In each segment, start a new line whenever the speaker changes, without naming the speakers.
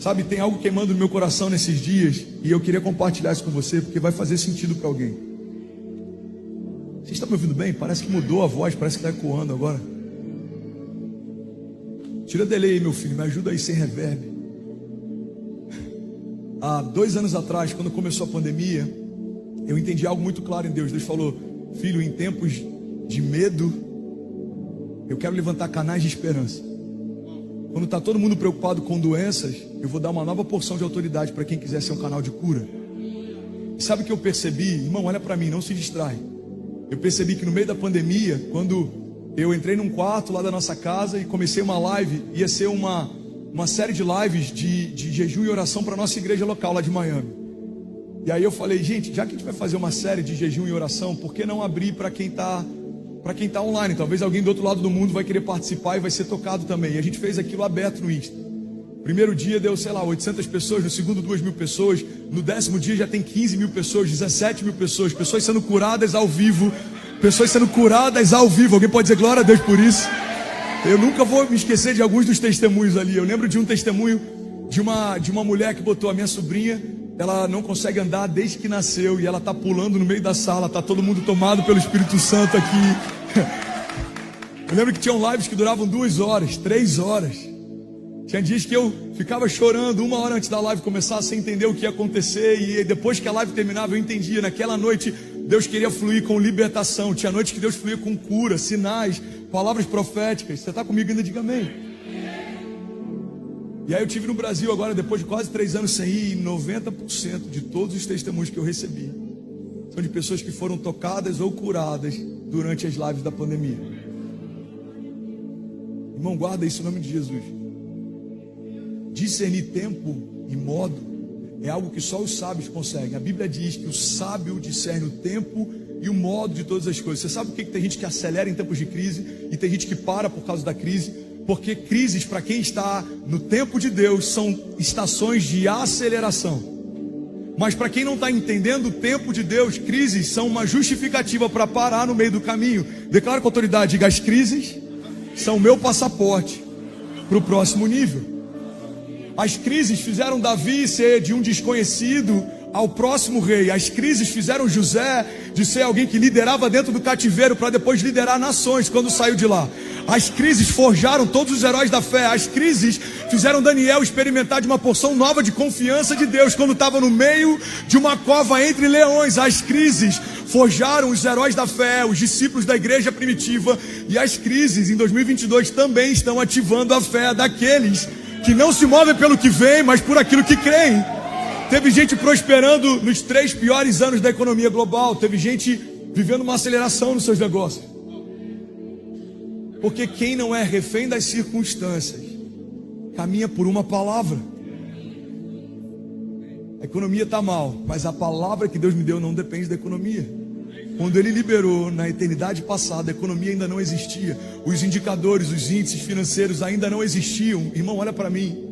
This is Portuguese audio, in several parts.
Sabe, tem algo queimando no meu coração nesses dias e eu queria compartilhar isso com você porque vai fazer sentido para alguém. Você está me ouvindo bem? Parece que mudou a voz, parece que está ecoando agora. Tira delay aí, meu filho, me ajuda aí sem reverb. Há 2 anos atrás, quando começou a pandemia, eu entendi algo muito claro em Deus. Deus falou: filho, em tempos de medo, eu quero levantar canais de esperança. Quando está todo mundo preocupado com doenças, eu vou dar uma nova porção de autoridade para quem quiser ser um canal de cura. E sabe o que eu percebi? Irmão, olha para mim, não se distrai. Eu percebi que no meio da pandemia, quando eu entrei num quarto lá da nossa casa e comecei uma live, ia ser uma série de lives de jejum e oração para a nossa igreja local lá de Miami. E aí eu falei: gente, já que a gente vai fazer uma série de jejum e oração, por que não abrir para quem está online? Talvez alguém do outro lado do mundo vai querer participar e vai ser tocado também. E a gente fez aquilo aberto no Insta. Primeiro dia deu, 800 pessoas, no segundo 2.000 pessoas, no 10º dia já tem 15.000 pessoas, 17.000 pessoas, pessoas sendo curadas ao vivo, Alguém pode dizer glória a Deus por isso? Eu nunca vou me esquecer de alguns dos testemunhos ali. Eu lembro de um testemunho de uma mulher que botou a minha sobrinha. Ela não consegue andar desde que nasceu e ela está pulando no meio da sala. Está todo mundo tomado pelo Espírito Santo aqui. Eu lembro que tinham lives que duravam 2 horas, 3 horas. Tinha dias que eu ficava chorando 1 hora antes da live começar, sem entender o que ia acontecer. E depois que a live terminava eu entendia. Naquela noite Deus queria fluir com libertação. Tinha noites que Deus fluía com cura, sinais, palavras proféticas. Você está comigo ainda? Diga amém. E aí eu estive no Brasil agora, depois de quase 3 anos sem ir, e 90% de todos os testemunhos que eu recebi são de pessoas que foram tocadas ou curadas durante as lives da pandemia. Irmão, guarda isso em nome de Jesus. Discernir tempo e modo é algo que só os sábios conseguem. A Bíblia diz que o sábio discerne o tempo e o modo de todas as coisas. Você sabe por que tem gente que acelera em tempos de crise e tem gente que para por causa da crise? Porque crises, para quem está no tempo de Deus, são estações de aceleração. Mas para quem não está entendendo o tempo de Deus, crises são uma justificativa para parar no meio do caminho. Declaro com autoridade: diga, as crises são o meu passaporte para o próximo nível. As crises fizeram Davi ser de um desconhecido ao próximo rei. As crises fizeram José de ser alguém que liderava dentro do cativeiro para depois liderar nações quando saiu de lá. As crises forjaram todos os heróis da fé. As crises fizeram Daniel experimentar de uma porção nova de confiança de Deus quando estava no meio de uma cova entre leões. As crises forjaram os heróis da fé, os discípulos da igreja primitiva. E as crises em 2022 também estão ativando a fé daqueles que não se movem pelo que vem, mas por aquilo que creem. Teve gente prosperando nos 3 piores anos da economia global. Teve gente vivendo uma aceleração nos seus negócios. Porque quem não é refém das circunstâncias caminha por uma palavra. A economia está mal, mas a palavra que Deus me deu não depende da economia. Quando Ele liberou na eternidade passada, a economia ainda não existia. Os indicadores, os índices financeiros ainda não existiam. Irmão, olha para mim.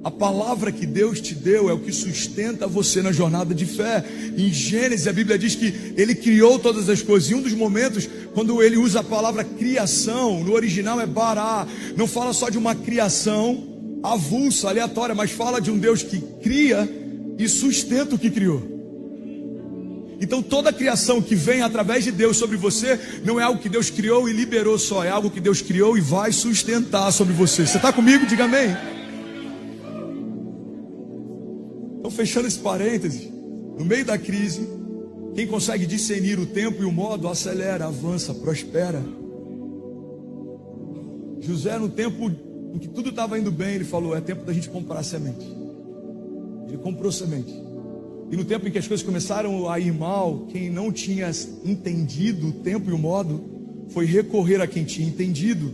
A palavra que Deus te deu é o que sustenta você na jornada de fé. Em Gênesis a Bíblia diz que Ele criou todas as coisas. E um dos momentos, quando Ele usa a palavra criação, no original é bará. Não fala só de uma criação avulsa, aleatória, mas fala de um Deus que cria e sustenta o que criou. Então toda a criação que vem através de Deus sobre você não é algo que Deus criou e liberou só. É algo que Deus criou e vai sustentar sobre você. Você está comigo? Diga amém. Então, fechando esse parêntese, no meio da crise, quem consegue discernir o tempo e o modo, acelera, avança, prospera. José, no tempo em que tudo estava indo bem, ele falou: é tempo da gente comprar semente. Ele comprou semente. E no tempo em que as coisas começaram a ir mal, quem não tinha entendido o tempo e o modo, foi recorrer a quem tinha entendido.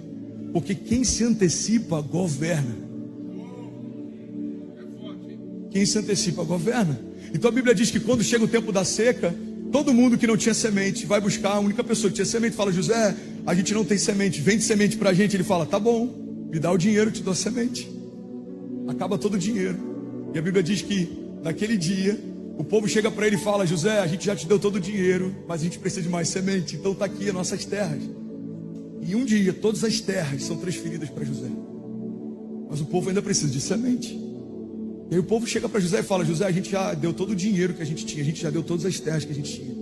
Porque quem se antecipa, governa. Quem se antecipa, governa. Então a Bíblia diz que quando chega o tempo da seca, todo mundo que não tinha semente vai buscar a única pessoa que tinha semente. Fala: José, a gente não tem semente, vende semente pra gente. Ele fala: tá bom, me dá o dinheiro, eu te dou a semente. Acaba todo o dinheiro. E a Bíblia diz que naquele dia o povo chega para ele e fala: José, a gente já te deu todo o dinheiro, mas a gente precisa de mais semente. Então está aqui as nossas terras. E um dia todas as terras são transferidas para José. Mas o povo ainda precisa de semente. E aí o povo chega para José e fala: José, a gente já deu todo o dinheiro que a gente tinha, a gente já deu todas as terras que a gente tinha,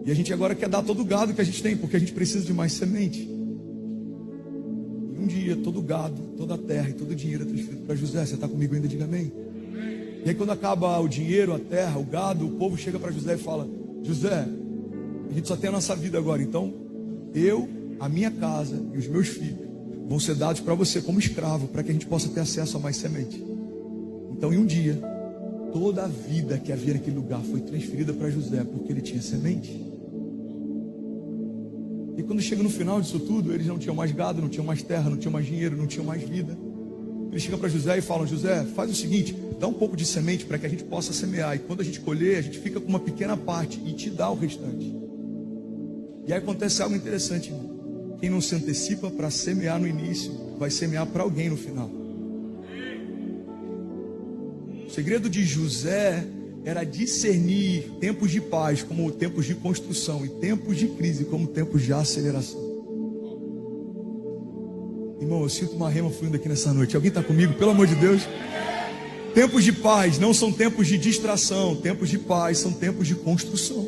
e a gente agora quer dar todo o gado que a gente tem, porque a gente precisa de mais semente. E um dia todo o gado, toda a terra e todo o dinheiro é transferido para José. Você está comigo ainda? Diga amém. E aí quando acaba o dinheiro, a terra, o gado, o povo chega para José e fala: José, a gente só tem a nossa vida agora, então eu, a minha casa e os meus filhos vão ser dados para você como escravo, para que a gente possa ter acesso a mais semente. Então em um dia, toda a vida que havia naquele lugar foi transferida para José, porque ele tinha semente. E quando chega no final disso tudo, eles não tinham mais gado, não tinham mais terra, não tinham mais dinheiro, não tinham mais vida. Eles chegam para José e falam: José, faz o seguinte, dá um pouco de semente para que a gente possa semear, e quando a gente colher, a gente fica com uma pequena parte e te dá o restante. E aí acontece algo interessante, irmão. Quem não se antecipa para semear no início, vai semear para alguém no final. O segredo de José era discernir tempos de paz como tempos de construção e tempos de crise como tempos de aceleração. Irmão, eu sinto uma rema fluindo aqui nessa noite. Alguém está comigo? Pelo amor de Deus. Tempos de paz não são tempos de distração. Tempos de paz são tempos de construção.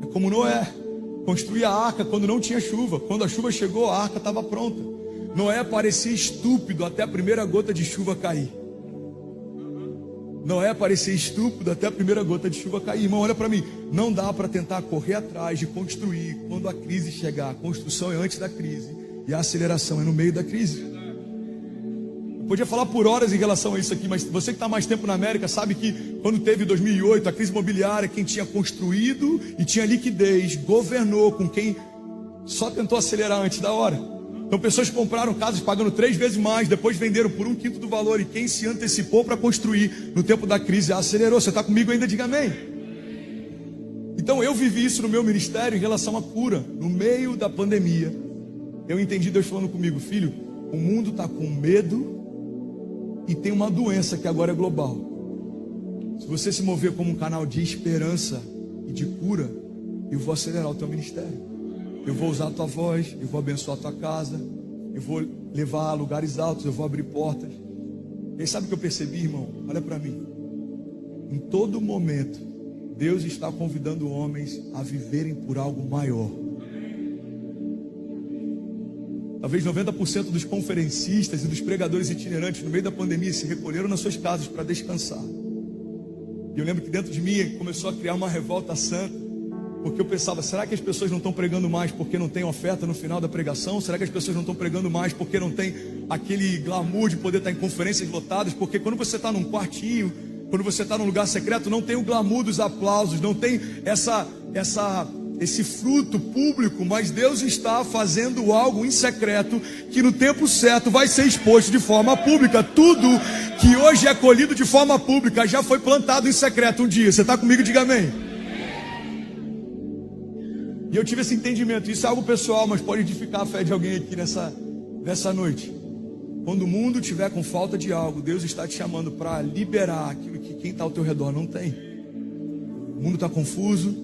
É como Noé construía a arca quando não tinha chuva. Quando a chuva chegou, a arca estava pronta. Noé parecia estúpido até a primeira gota de chuva cair. Noé parecia estúpido até a primeira gota de chuva cair. Irmão, olha para mim. Não dá para tentar correr atrás de construir quando a crise chegar. A construção é antes da crise e a aceleração é no meio da crise. Eu podia falar por horas em relação a isso aqui, mas você que está mais tempo na América sabe que quando teve 2008 a crise imobiliária, quem tinha construído e tinha liquidez governou com quem só tentou acelerar antes da hora. Então pessoas compraram casas pagando 3 vezes mais, depois venderam por 1/5 do valor, e quem se antecipou para construir no tempo da crise acelerou. Você está comigo ainda? Diga amém. Então eu vivi isso no meu ministério em relação à cura. No meio da pandemia, eu entendi Deus falando comigo: filho, o mundo está com medo e tem uma doença que agora é global. Se você se mover como um canal de esperança e de cura, eu vou acelerar o teu ministério. Eu vou usar a tua voz, eu vou abençoar a tua casa, eu vou levar a lugares altos, eu vou abrir portas. E sabe o que eu percebi, irmão? Olha para mim. Em todo momento, Deus está convidando homens a viverem por algo maior. Talvez 90% dos conferencistas e dos pregadores itinerantes no meio da pandemia se recolheram nas suas casas para descansar. E eu lembro que dentro de mim começou a criar uma revolta santa. Porque eu pensava: será que as pessoas não estão pregando mais porque não tem oferta no final da pregação? Será que as pessoas não estão pregando mais porque não tem aquele glamour de poder estar em conferências lotadas? Porque quando você está num quartinho, quando você está num lugar secreto, não tem o glamour dos aplausos, não tem esse fruto público, mas Deus está fazendo algo em secreto que no tempo certo vai ser exposto de forma pública. Tudo que hoje é colhido de forma pública já foi plantado em secreto um dia. Você está comigo? Diga amém. E eu tive esse entendimento. Isso é algo pessoal, mas pode edificar a fé de alguém aqui nessa noite. Quando o mundo estiver com falta de algo, Deus está te chamando para liberar aquilo que quem está ao teu redor não tem. O mundo está confuso,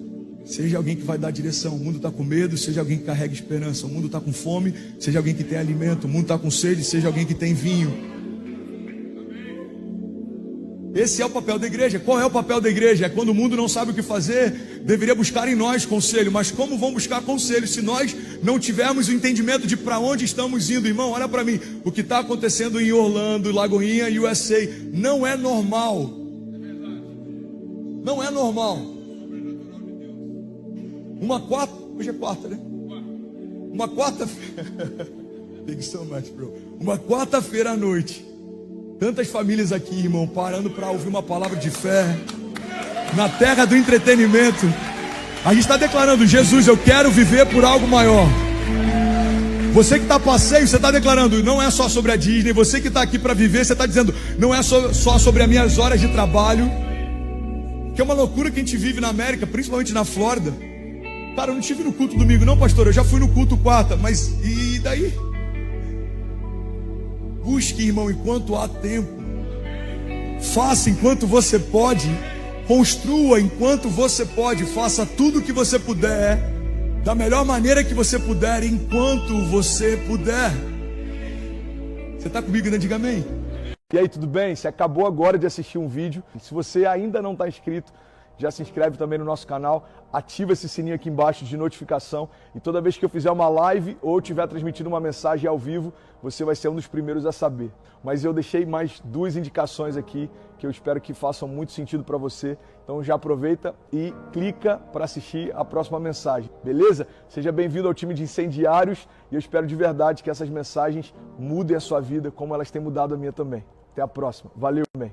seja alguém que vai dar direção. O mundo está com medo, seja alguém que carrega esperança. O mundo está com fome, seja alguém que tem alimento. O mundo está com sede, seja alguém que tem vinho. Esse é o papel da igreja. Qual é o papel da igreja? É quando o mundo não sabe o que fazer, deveria buscar em nós conselho. Mas como vão buscar conselho se nós não tivermos o entendimento de para onde estamos indo? Irmão, olha para mim. O que está acontecendo em Orlando, Lagoinha e USA não é normal. Não é normal. Hoje é quarta, né? Uma quarta-feira. Thank you so much, bro. Uma quarta-feira à noite. Tantas famílias aqui, irmão, parando para ouvir uma palavra de fé. Na terra do entretenimento, a gente está declarando: Jesus, eu quero viver por algo maior. Você que está a passeio, você está declarando: não é só sobre a Disney. Você que está aqui para viver, você está dizendo: não é só sobre as minhas horas de trabalho. Que é uma loucura que a gente vive na América, principalmente na Flórida. Cara, eu não estive no culto domingo não, pastor. Eu já fui no culto quarta, mas e daí? Busque, irmão, enquanto há tempo. Faça enquanto você pode. Construa enquanto você pode. Faça tudo o que você puder, da melhor maneira que você puder, enquanto você puder. Você está comigo, né? Diga amém.
E aí, tudo bem? Você acabou agora de assistir um vídeo. Se você ainda não está inscrito, já se inscreve também no nosso canal, ativa esse sininho aqui embaixo de notificação e toda vez que eu fizer uma live ou estiver transmitindo uma mensagem ao vivo, você vai ser um dos primeiros a saber. Mas eu deixei mais 2 indicações aqui que eu espero que façam muito sentido para você. Então já aproveita e clica para assistir a próxima mensagem, beleza? Seja bem-vindo ao time de incendiários e eu espero de verdade que essas mensagens mudem a sua vida como elas têm mudado a minha também. Até a próxima. Valeu, amém.